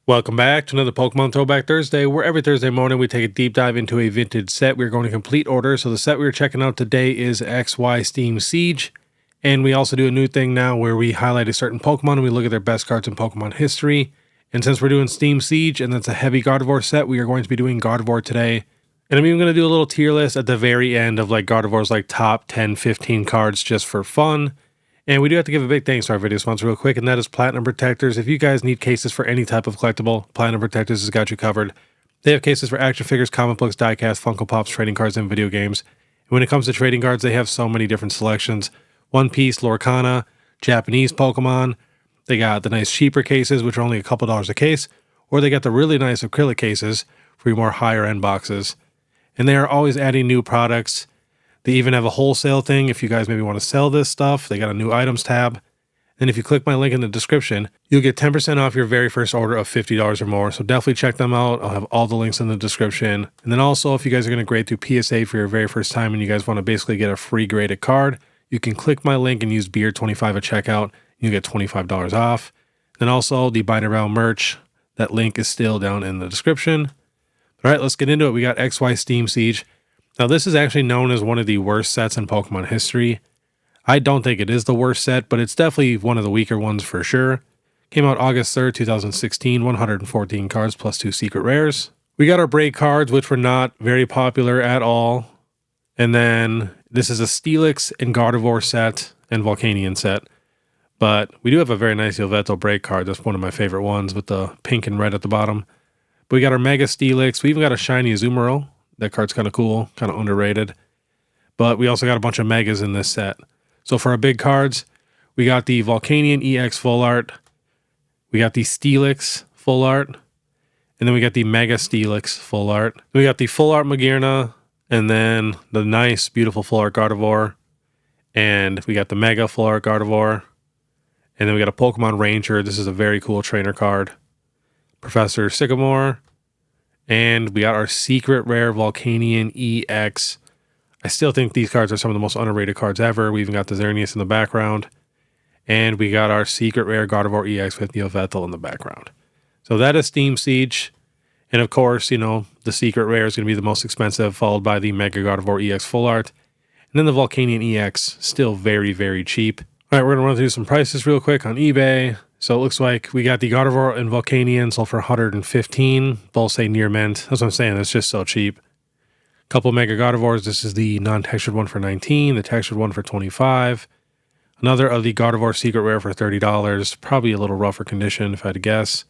Welcome back to another Pokemon Throwback Thursday, where every Thursday morning we take a deep dive into a vintage set. We're going to complete order. So the set we're checking out today is XY Steam Siege. And we also do a new thing now where we highlight a certain Pokemon and we look at their best cards in Pokemon history. And since we're doing Steam Siege and that's a heavy Gardevoir set, we are going to be doing Gardevoir today. And I'm even going to do a little tier list at the very end of like Gardevoir's like top 10, 15 cards just for fun. And we do have to give a big thanks to our video sponsor real quick, and that is Platinum Protectors. If you guys need cases for any type of collectible, Platinum Protectors has got you covered. They have cases for action figures, comic books, diecast, Funko Pops, trading cards, and video games. And when it comes to trading cards, they have so many different selections. One Piece, Lorcana, Japanese Pokemon. They got the nice cheaper cases, which are only a couple dollars a case. Or they got the really nice acrylic cases for your more higher end boxes. And they are always adding new products. They even have a wholesale thing if you guys maybe want to sell this stuff. They got a new items tab. And if you click my link in the description, you'll get 10% off your very first order of $50 or more. So definitely check them out. I'll have all the links in the description. And then also, if you guys are going to grade through PSA for your very first time and you guys want to basically get a free graded card, you can click my link and use Beard25 at checkout. You get $25 off. Then also the Binder Bound merch. That link is still down in the description. All right, let's get into it. We got XY Steam Siege. Now, this is actually known as one of the worst sets in Pokemon history. I don't think it is the worst set, but it's definitely one of the weaker ones for sure. Came out August 3rd, 2016, 114 cards plus 2 secret rares. We got our break cards, which were not very popular at all. And then this is a Steelix and Gardevoir set and Volcanion set. But we do have a very nice Yveltal break card. That's one of my favorite ones with the pink and red at the bottom. But we got our Mega Steelix. We even got a shiny Azumarill. That card's kind of cool, kind of underrated. But we also got a bunch of Megas in this set. So for our big cards, we got the Volcanion EX Full Art. We got the Steelix Full Art. And then we got the Mega Steelix Full Art. We got the Full Art Magearna. And then the nice, beautiful Full Art Gardevoir. And we got the Mega Full Art Gardevoir. And then we got a Pokemon Ranger. This is a very cool trainer card. Professor Sycamore. And we got our secret rare Volcanion EX. I still think these cards are some of the most underrated cards ever. We even got the Xerneas in the background. And we got our secret rare Gardevoir EX with Yveltal in the background. So that is Steam Siege. And of course, you know, the secret rare is going to be the most expensive, followed by the Mega Gardevoir EX Full Art. And then the Volcanion EX, still very, very cheap. All right, we're going to run through some prices real quick on eBay. So it looks like we got the Gardevoir and Volcanion sold for $115. Both say near mint. That's what I'm saying. It's just so cheap. Couple Mega Gardevoirs. This is the non-textured one for $19. The textured one for $25. Another of the Gardevoir Secret Rare for $30. Probably a little rougher condition if I had to guess.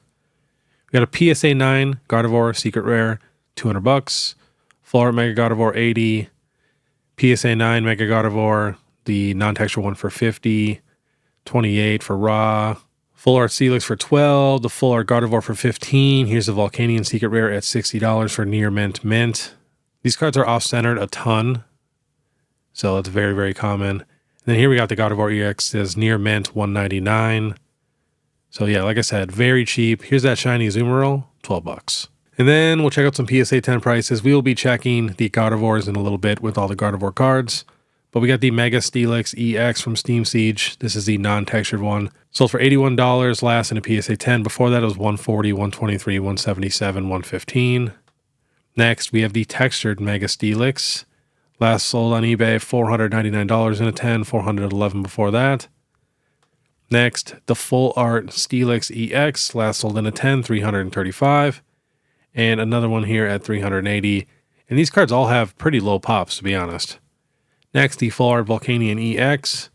We got a PSA 9 Gardevoir Secret Rare, $200. Full Art Mega Gardevoir, $80. PSA 9 Mega Gardevoir, the non-textured one for $50. $28 for raw. Full Art Steelix for $12, the Full Art Gardevoir for $15. Here's the Volcanion Secret Rare at $60 for near mint. These cards are off-centered a ton, so it's very, very common. And then here we got the Gardevoir EX as near mint, $199. So yeah, like I said, very cheap. Here's that shiny Azumarill, $12. And then we'll check out some PSA 10 prices. We will be checking the Gardevoirs in a little bit with all the Gardevoir cards. But we got the Mega Steelix EX from Steam Siege. This is the non-textured one. Sold for $81 last in a PSA 10. Before that, it was $140, $123, $177, $115. Next, we have the textured Mega Steelix. Last sold on eBay, $499 in a 10, $411 before that. Next, the Full Art Steelix EX. Last sold in a 10, $335. And another one here at $380. And these cards all have pretty low pops, to be honest. Next, the Full Art Volcanion EX,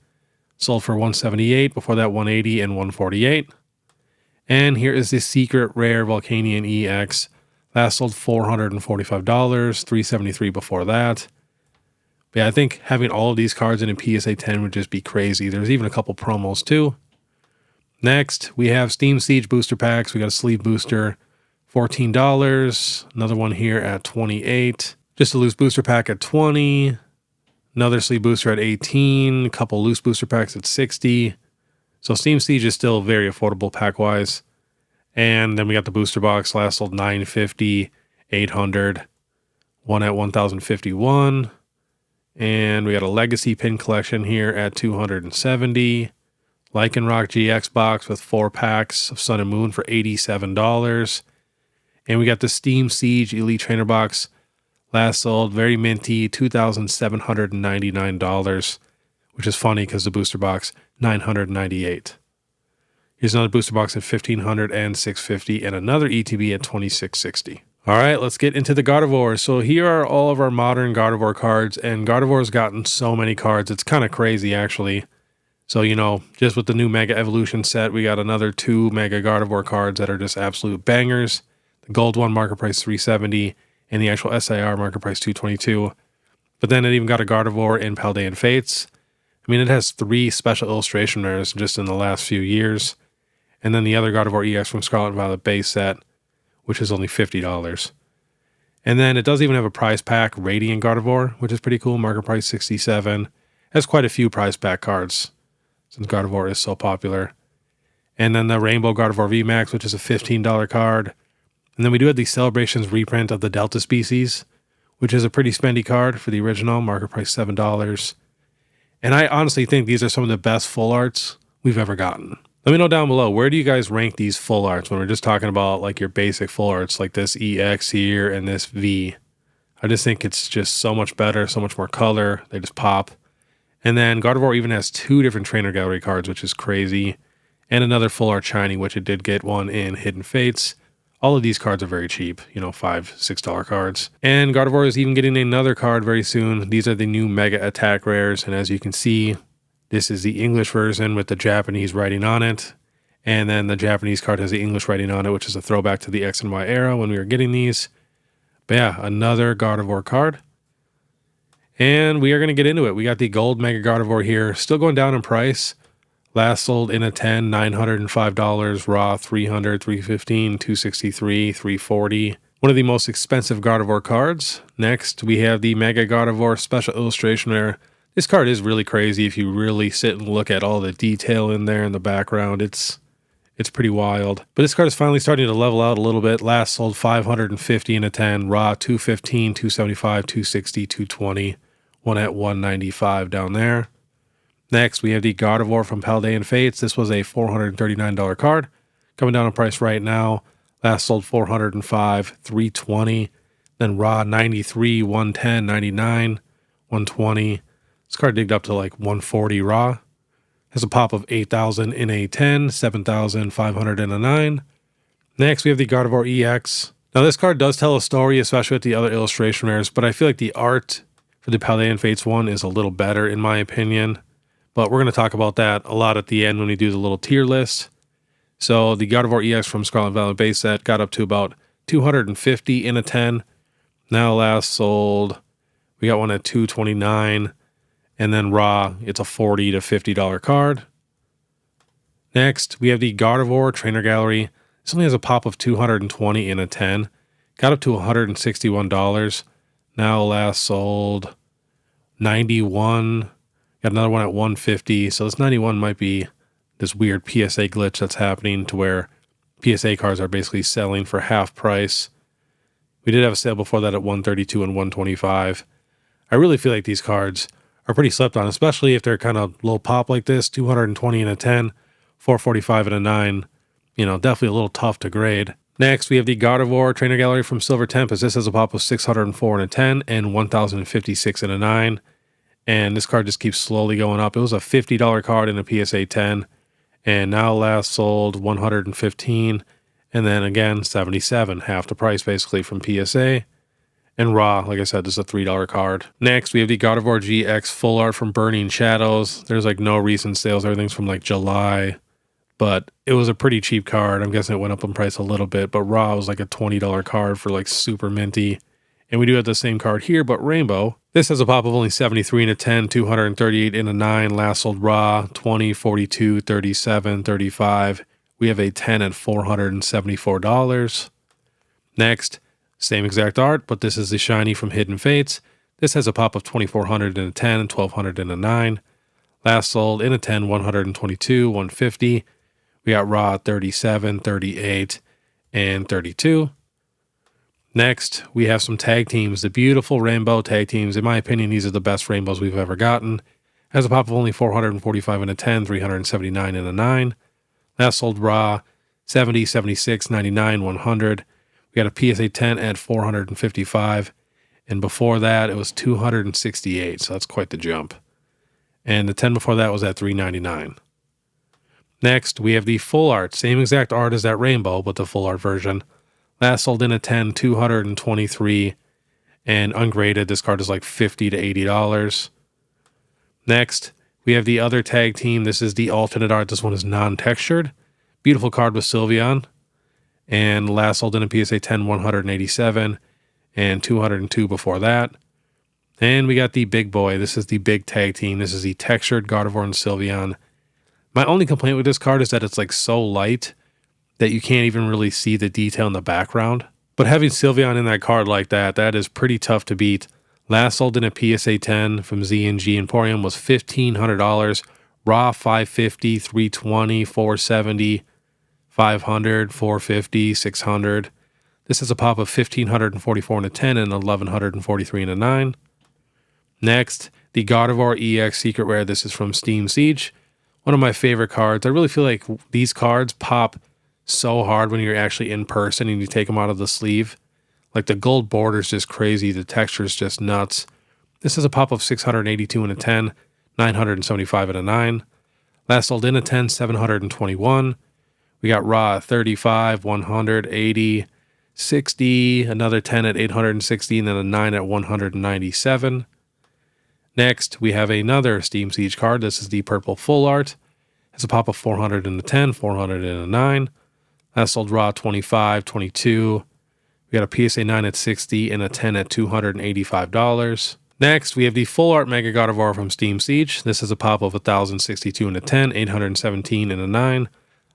sold for $178, before that $180 and $148. And here is the secret rare Volcanion EX, last sold $445, $373 before that. But yeah, I think having all of these cards in a PSA 10 would just be crazy. There's even a couple promos too. Next, we have Steam Siege booster packs. We got a sleeve booster, $14. Another one here at $28. Just a loose booster pack at $20. Another sleeve booster at $18, a couple loose booster packs at $60. So Steam Siege is still very affordable pack-wise. And then we got the booster box, last sold $950, $800, one at $1,051. And we got a Legacy pin collection here at $270. Lycanroc GX box with 4 packs of Sun and Moon for $87. And we got the Steam Siege Elite Trainer box. Last sold, very minty, $2,799, which is funny because the booster box, $998. Here's another booster box at $1,500 and $650, and another ETB at $2,660. All right, let's get into the Gardevoir. So here are all of our modern Gardevoir cards, and Gardevoir's gotten so many cards. It's kind of crazy, actually. So, you know, just with the new Mega Evolution set, we got another 2 Mega Gardevoir cards that are just absolute bangers. The gold one, market price $370, and the actual SIR market price $222. But then it even got a Gardevoir in Paldean Fates. I mean, it has 3 special illustration rares just in the last few years. And then the other Gardevoir EX from Scarlet and Violet base set, which is only $50. And then it does even have a prize pack, Radiant Gardevoir, which is pretty cool, market price $67. Has quite a few prize pack cards, since Gardevoir is so popular. And then the Rainbow Gardevoir VMAX, which is a $15 card. And then we do have the Celebrations reprint of the Delta species, which is a pretty spendy card for the original, market price $7. And I honestly think these are some of the best full arts we've ever gotten. Let me know down below, where do you guys rank these full arts when we're just talking about like your basic full arts, like this EX here and this V? I just think it's just so much better, so much more color. They just pop. And then Gardevoir even has 2 different trainer gallery cards, which is crazy. And another full art shiny, which it did get one in Hidden Fates. All of these cards are very cheap, you know, $5, $6 cards. And Gardevoir is even getting another card very soon. These are the new Mega Attack rares. And as you can see, this is the English version with the Japanese writing on it. And then the Japanese card has the English writing on it, which is a throwback to the X and Y era when we were getting these. But yeah, another Gardevoir card. And we are going to get into it. We got the gold Mega Gardevoir here, still going down in price. Last sold in a 10, $905, raw, $300, $315, $263, $340. One of the most expensive Gardevoir cards. Next, we have the Mega Gardevoir Special Illustration Rare. This card is really crazy if you really sit and look at all the detail in there in the background. It's pretty wild. But this card is finally starting to level out a little bit. Last sold $550 in a 10, raw, $215, $275, $260, $220. One at $195 down there. Next, we have the Gardevoir from Paldean Fates. This was a $439 card. Coming down in price right now. Last sold $405, $320. Then raw, $93, $110, $99, $120. This card digged up to like $140 raw. Has a pop of 8,000 in a 10, 7,500 in a 9. Next, we have the Gardevoir EX. Now, this card does tell a story, especially with the other illustration rares, but I feel like the art for the Paldean Fates one is a little better in my opinion. But we're going to talk about that a lot at the end when we do the little tier list. So the Gardevoir EX from Scarlet and Violet base set got up to about $250 in a 10. Now last sold, we got one at $229. And then raw, it's a $40 to $50 card. Next, we have the Gardevoir Trainer Gallery. This only has a pop of $220 in a 10. Got up to $161. Now last sold $91. Got another one at $150. So this 91 might be this weird PSA glitch that's happening to where PSA cards are basically selling for half price. We did have a sale before that at $132 and $125. I really feel like these cards are pretty slept on, especially if they're kind of low pop like this, $220 in a 10, $445 in a 9. You know, definitely a little tough to grade. Next, we have the Gardevoir Trainer Gallery from Silver Tempest. This has a pop of $604 in a 10 and $1,056 in a 9. And this card just keeps slowly going up. It was a $50 card in a PSA 10. And now last sold $115. And then again, $77, half the price basically from PSA. And raw, like I said, this is a $3 card. Next, we have the Gardevoir GX full art from Burning Shadows. There's like no recent sales. Everything's from like July. But it was a pretty cheap card. I'm guessing it went up in price a little bit. But raw was like a $20 card for like super minty. And we do have the same card here, but rainbow. This has a pop of only 73 in a 10, 238 in a 9. Last sold raw, 20, 42, 37, 35. We have a 10 at $474. Next, same exact art, but this is the shiny from Hidden Fates. This has a pop of 2,400 in a 10 and 1,200 in a 9. Last sold in a 10, 122, 150. We got raw 37, 38, and 32. Next, we have some tag teams, the beautiful rainbow tag teams. In my opinion, these are the best rainbows we've ever gotten. Has a pop of only 445 in a 10, 379 in a 9. Last sold raw, 70, 76, 99, 100. We got a PSA 10 at 455. And before that, it was 268. So that's quite the jump. And the 10 before that was at 399. Next, we have the full art. Same exact art as that rainbow, but the full art version. Last sold in a 10, 223. And ungraded, this card is like $50 to $80. Next, we have the other tag team. This is the alternate art. This one is non-textured. Beautiful card with Sylveon. And last sold in a PSA 10, 187. And 202 before that. And we got the big boy. This is the big tag team. This is the textured Gardevoir and Sylveon. My only complaint with this card is that it's like so light that you can't even really see the detail in the background. But having Sylveon in that card like that, that is pretty tough to beat. Last sold in a PSA 10 from Z&G Emporium was $1,500. Raw $550, $320, $470, $500, $450, $600. This is a pop of $1,544 in a 10 and $1,143 in a 9. Next, the Gardevoir EX Secret Rare. This is from Steam Siege. One of my favorite cards. I really feel like these cards pop so hard when you're actually in person and you take them out of the sleeve. Like the gold border is just crazy. The texture is just nuts. This is a pop of $682 in a 10, $975 in a 9. Last sold in a 10, $721. We got raw at $35, $100, $80, $60, another 10 at $860, and then a 9 at $197. Next, we have another Steam Siege card. This is the purple full art. It's a pop of $400 in a 10, $400 in a 9. Last sold raw $25, $22. We got a PSA 9 at $60 and a 10 at $285. Next, we have the full art Mega Gardevoir from Steam Siege. This is a pop of $1,062 in a 10, $817 in a 9.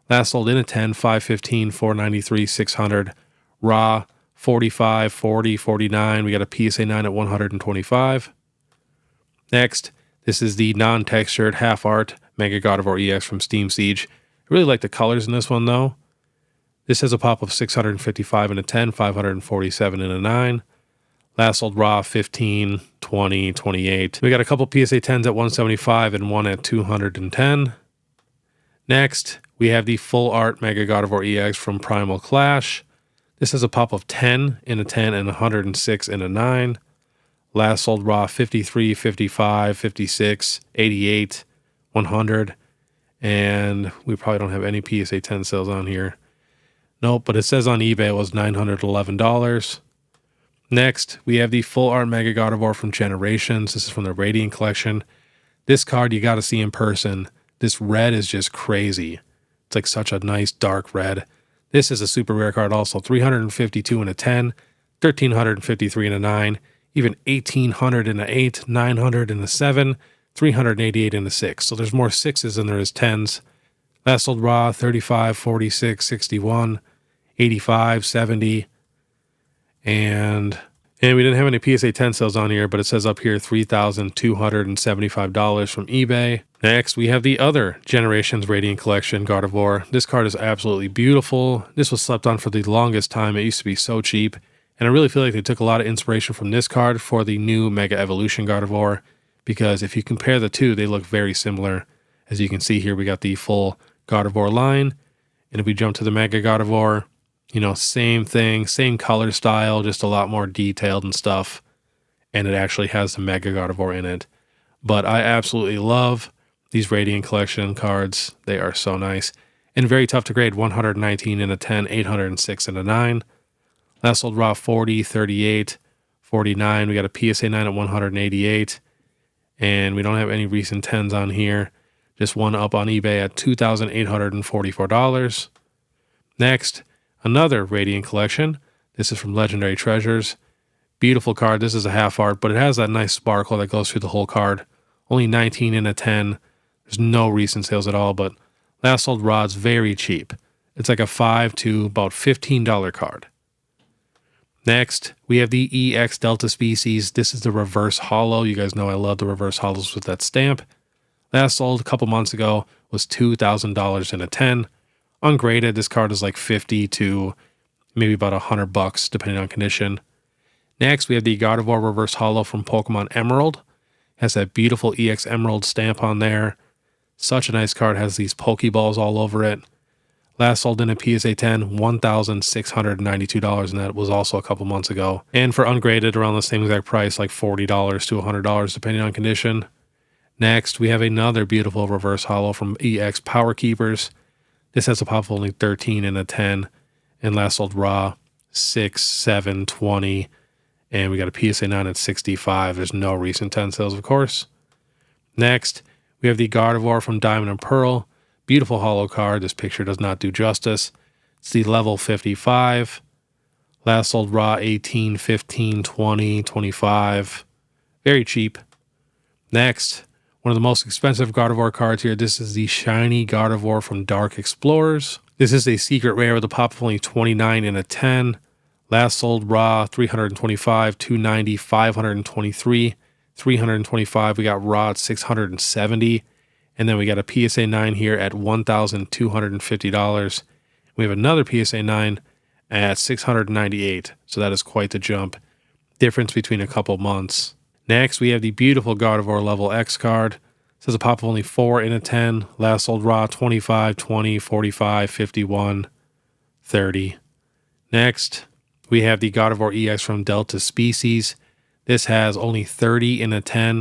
Last sold in a 10, $515, $493, $600. Raw $45, $40, $49. We got a PSA 9 at $125. Next, this is the non-textured half art Mega Gardevoir EX from Steam Siege. I really like the colors in this one though. This has a pop of $655 in a 10, $547 in a 9. Last sold raw 15, 20, 28. We got a couple PSA 10s at 175 and one at 210. Next, we have the full art Mega Gardevoir EX from Primal Clash. This has a pop of 10 in a 10 and 106 in a 9. Last sold raw 53, 55, 56, 88, 100. And we probably don't have any PSA 10 sales on here. Nope, but it says on eBay it was $911. Next, we have the full art Mega Gardevoir from Generations. This is from the Radiant Collection. This card you got to see in person. This red is just crazy. It's like such a nice dark red. This is a super rare card also. 352 in a 10, 1,353 in a 9, even 1,800 in a 8, 900 in a 7, 388 in a 6. So there's more 6s than there is 10s. Last sold raw 35, 46, 61, 85, 70. And we didn't have any PSA 10 sales on here, but it says up here $3,275 from eBay. Next, we have the other Generations Radiant Collection Gardevoir. This card is absolutely beautiful. This was slept on for the longest time. It used to be so cheap. And I really feel like they took a lot of inspiration from this card for the new Mega Evolution Gardevoir, because if you compare the two, they look very similar. As you can see here, we got the full Gardevoir line. And if we jump to the Mega Gardevoir, you know, same thing, same color style, just a lot more detailed and stuff. And it actually has the Mega Gardevoir in it. But I absolutely love these Radiant Collection cards. They are so nice. And very tough to grade. 119 in a 10, 806 in a 9. Last sold raw 40, 38, 49. We got a PSA 9 at 188. And we don't have any recent 10s on here. Just one up on eBay at $2,844. Next, another Radiant Collection. This is from Legendary Treasures. Beautiful card. This is a half art, but it has that nice sparkle that goes through the whole card. Only 19 in a 10. There's no recent sales at all, but last sold rod's very cheap. It's like a $5 to about $15 card. Next, we have the EX Delta Species. This is the reverse holo. You guys know I love the reverse holos with that stamp. Last sold a couple months ago was $2,000 in a 10. Ungraded, this card is like 50 to maybe about $100 depending on condition. Next, we have the Gardevoir Reverse Holo from Pokemon Emerald. Has that beautiful EX Emerald stamp on there. Such a nice card. Has these Pokeballs all over it. Last sold in a PSA 10, $1,692, and that was also a couple months ago. And for ungraded, around the same exact price, like $40 to $100, depending on condition. Next, we have another beautiful reverse holo from EX Power Keepers. This has a pop of only 13 and a 10, and last sold raw 6, 7, 20, and we got a PSA 9 at 65. There's no recent 10 sales, of course. Next, we have the Gardevoir from Diamond and Pearl. Beautiful holo card. This picture does not do justice. It's the level 55. Last sold raw 18, 15, 20, 25. Very cheap. Next, one of the most expensive Gardevoir cards here. This is the shiny Gardevoir from Dark Explorers. This is a secret rare with a pop of only 29 and a 10. Last sold raw 325, 290, 523, 325. We got raw at 670. And then we got a PSA 9 here at $1,250. We have another PSA 9 at $698. So that is quite the jump. Difference between a couple months. Next, we have the beautiful Gardevoir level X card. It says a pop of only 4 in a 10. Last sold raw 25, 20, 45, 51, 30. Next, we have the Gardevoir EX from Delta Species. This has only 30 in a 10,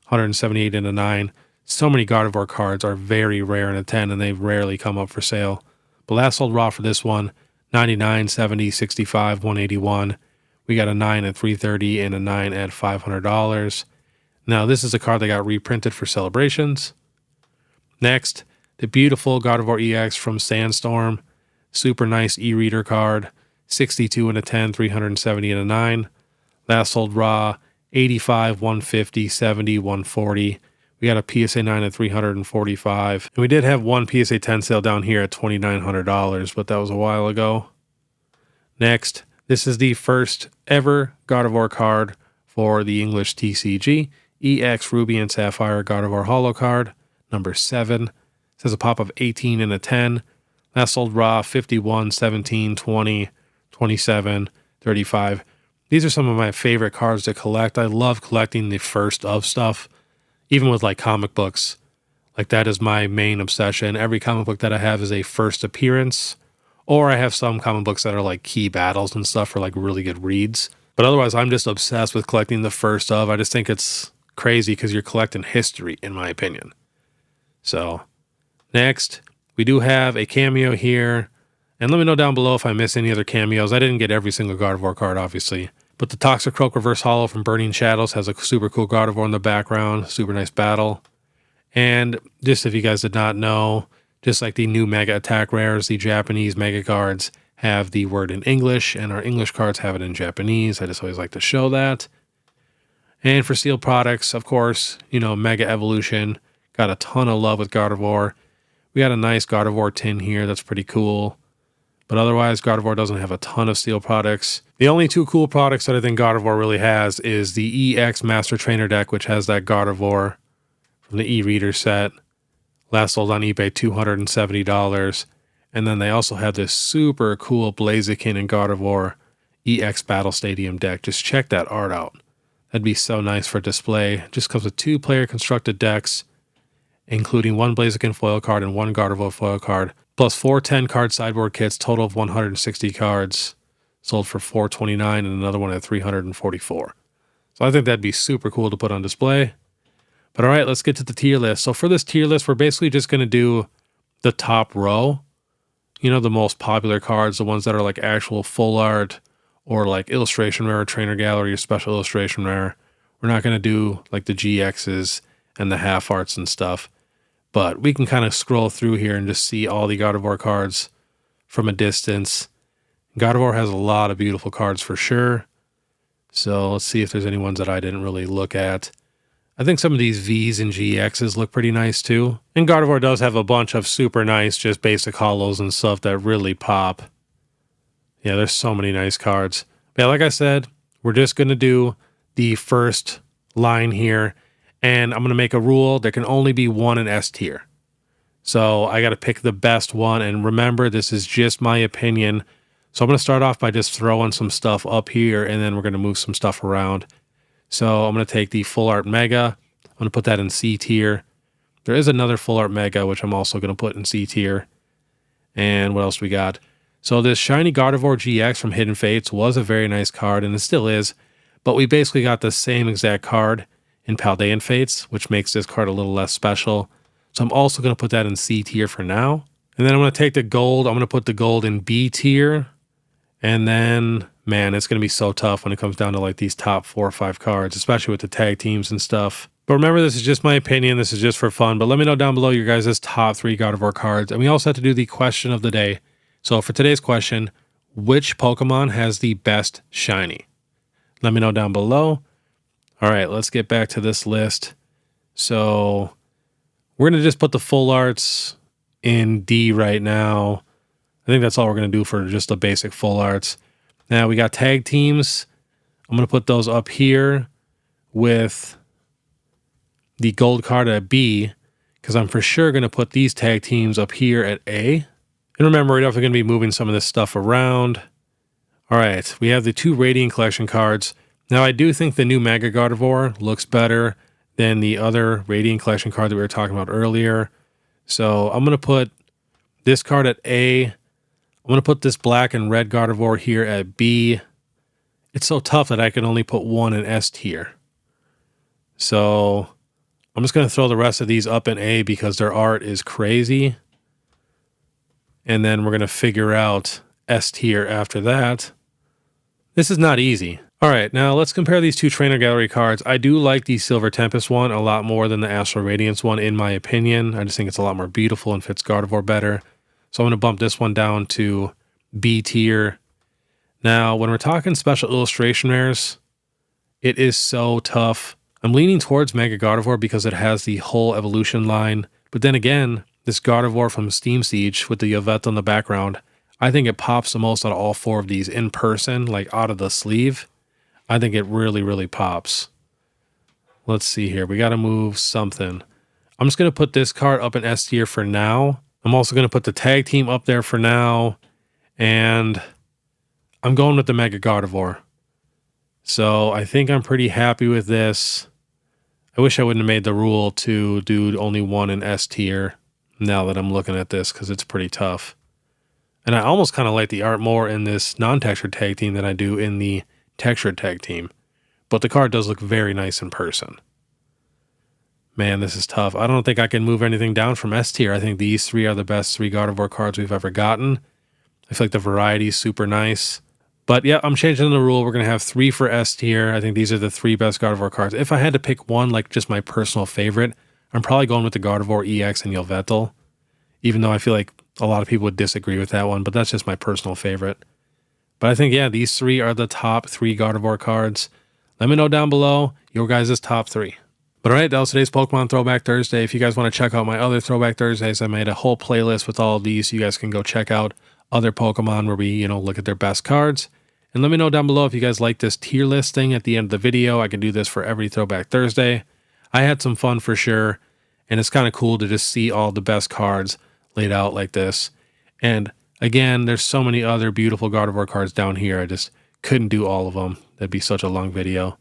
178 in a 9. So many Gardevoir cards are very rare in a 10, and they rarely come up for sale. But last sold raw for this one, 99, 70, 65, 181. We got a 9 at 330 and a 9 at $500. Now, this is a card that got reprinted for celebrations. Next, the beautiful Gardevoir EX from Sandstorm. Super nice e-reader card. 62 and a 10, 370 and a 9. Last sold raw, 85, 150, 70, 140. We got a PSA 9 at $345. And we did have one PSA 10 sale down here at $2,900, but that was a while ago. Next, this is the first ever Gardevoir card for the English TCG. EX Ruby and Sapphire Gardevoir Holo card, number 7. It says a pop of 18 and a 10. Last sold raw, 51, 17, 20, 27, 35. These are some of my favorite cards to collect. I love collecting the first of stuff. Even with like comic books, like that is my main obsession. Every comic book that I have is a first appearance, or I have some comic books that are like key battles and stuff for like really good reads. But otherwise, I'm just obsessed with collecting the first of. I just think it's crazy because you're collecting history, in my opinion. So next, we do have a cameo here. And let me know down below if I miss any other cameos. I didn't get every single Gardevoir card, obviously. But the Toxicroak Reverse Holo from Burning Shadows has a super cool Gardevoir in the background. Super nice battle. And just if you guys did not know, just like the new Mega Attack rares, the Japanese Mega cards have the word in English, and our English cards have it in Japanese. I just always like to show that. And for sealed products, of course, you know, Mega Evolution got a ton of love with Gardevoir. We got a nice Gardevoir tin here. That's pretty cool. But otherwise, Gardevoir doesn't have a ton of steel products. The only two cool products that I think Gardevoir really has is the EX Master Trainer deck, which has that Gardevoir from the e-reader set. Last sold on eBay, $270. And then they also have this super cool Blaziken and Gardevoir EX Battle Stadium deck. Just check that art out. That'd be so nice for display. Just comes with 2-player constructed decks, including one Blaziken foil card and one Gardevoir foil card, plus 4 10-card sideboard kits, total of 160 cards, sold for $429 and another one at $344. So I think that'd be super cool to put on display. But all right, let's get to the tier list. So for this tier list, we're basically just going to do the top row. You know, the most popular cards, the ones that are like actual full art or like illustration rare, trainer gallery, or special illustration rare. We're not going to do like the GXs and the half arts and stuff. But we can kind of scroll through here and just see all the Gardevoir cards from a distance. Gardevoir has a lot of beautiful cards for sure. So let's see if there's any ones that I didn't really look at. I think some of these Vs and GXs look pretty nice too. And Gardevoir does have a bunch of super nice, just basic holos and stuff that really pop. Yeah, there's so many nice cards. But yeah, like I said, we're just going to do the first line here. And I'm going to make a rule. There can only be one in S tier. So I got to pick the best one. And remember, this is just my opinion. So I'm going to start off by just throwing some stuff up here. And then we're going to move some stuff around. So I'm going to take the Full Art Mega. I'm going to put that in C tier. There is another Full Art Mega, which I'm also going to put in C tier. And what else we got? So this shiny Gardevoir GX from Hidden Fates was a very nice card, and it still is. But we basically got the same exact card in Paldean Fates, which makes this card a little less special. So I'm also going to put that in C tier for now. And then I'm going to take the gold. I'm going to put the gold in B tier. And then, man, it's going to be so tough when it comes down to like these top 4 or 5 cards, especially with the tag teams and stuff. But remember, this is just my opinion. This is just for fun. But let me know down below your guys' top 3 Gardevoir cards. And we also have to do the question of the day. So for today's question, which Pokemon has the best shiny? Let me know down below. All right, let's get back to this list. So we're going to just put the full arts in D right now. I think that's all we're going to do for just the basic full arts. Now we got tag teams. I'm going to put those up here with the gold card at B, because I'm for sure going to put these tag teams up here at A. And remember, we're definitely going to be moving some of this stuff around. All right, we have the 2 Radiant Collection cards. Now, I do think the new Mega Gardevoir looks better than the other Radiant Collection card that we were talking about earlier. So I'm going to put this card at A. I'm going to put this black and red Gardevoir here at B. It's so tough that I can only put one in S tier. So I'm just going to throw the rest of these up in A because their art is crazy. And then we're going to figure out S tier after that. This is not easy. All right, now let's compare these 2 Trainer Gallery cards. I do like the Silver Tempest one a lot more than the Astral Radiance one, in my opinion. I just think it's a lot more beautiful and fits Gardevoir better. So I'm going to bump this one down to B tier. Now, when we're talking special illustration rares, it is so tough. I'm leaning towards Mega Gardevoir because it has the whole evolution line. But then again, this Gardevoir from Steam Siege with the Yveltal in the background, I think it pops the most out of all 4 of these in person, like out of the sleeve. I think it really, really pops. Let's see here. We got to move something. I'm just going to put this card up in S tier for now. I'm also going to put the tag team up there for now. And I'm going with the Mega Gardevoir. So I think I'm pretty happy with this. I wish I wouldn't have made the rule to do only one in S tier now that I'm looking at this, because it's pretty tough. And I almost kind of like the art more in this non-textured tag team than I do in the textured tag team. But the card does look very nice in person. Man, this is tough. I don't think I can move anything down from S tier. I think these 3 are the best 3 Gardevoir cards we've ever gotten. I feel like the variety is super nice. But yeah, I'm changing the rule. We're going to have 3 for S tier. I think these are the 3 best Gardevoir cards. If I had to pick one, like just my personal favorite, I'm probably going with the Gardevoir EX and Yveltal. Even though I feel like a lot of people would disagree with that one, but that's just my personal favorite. But I think, yeah, these 3 are the top 3 Gardevoir cards. Let me know down below your guys' top 3. But alright, that was today's Pokemon Throwback Thursday. If you guys want to check out my other Throwback Thursdays, I made a whole playlist with all of these, so you guys can go check out other Pokemon where we, look at their best cards. And let me know down below if you guys like this tier list thing at the end of the video. I can do this for every Throwback Thursday. I had some fun for sure, and it's kind of cool to just see all the best cards laid out like this. And again, there's so many other beautiful Gardevoir cards down here. I just couldn't do all of them. That'd be such a long video.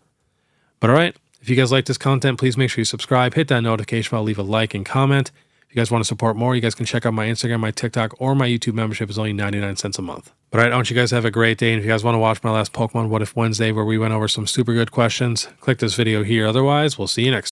But alright, if you guys like this content, please make sure you subscribe, hit that notification bell, leave a like and comment. If you guys want to support more, you guys can check out my Instagram, my TikTok, or my YouTube membership is only 99 cents a month. But alright, I want you guys to have a great day. And if you guys want to watch my last Pokemon What If Wednesday, where we went over some super good questions, click this video here. Otherwise, we'll see you next time.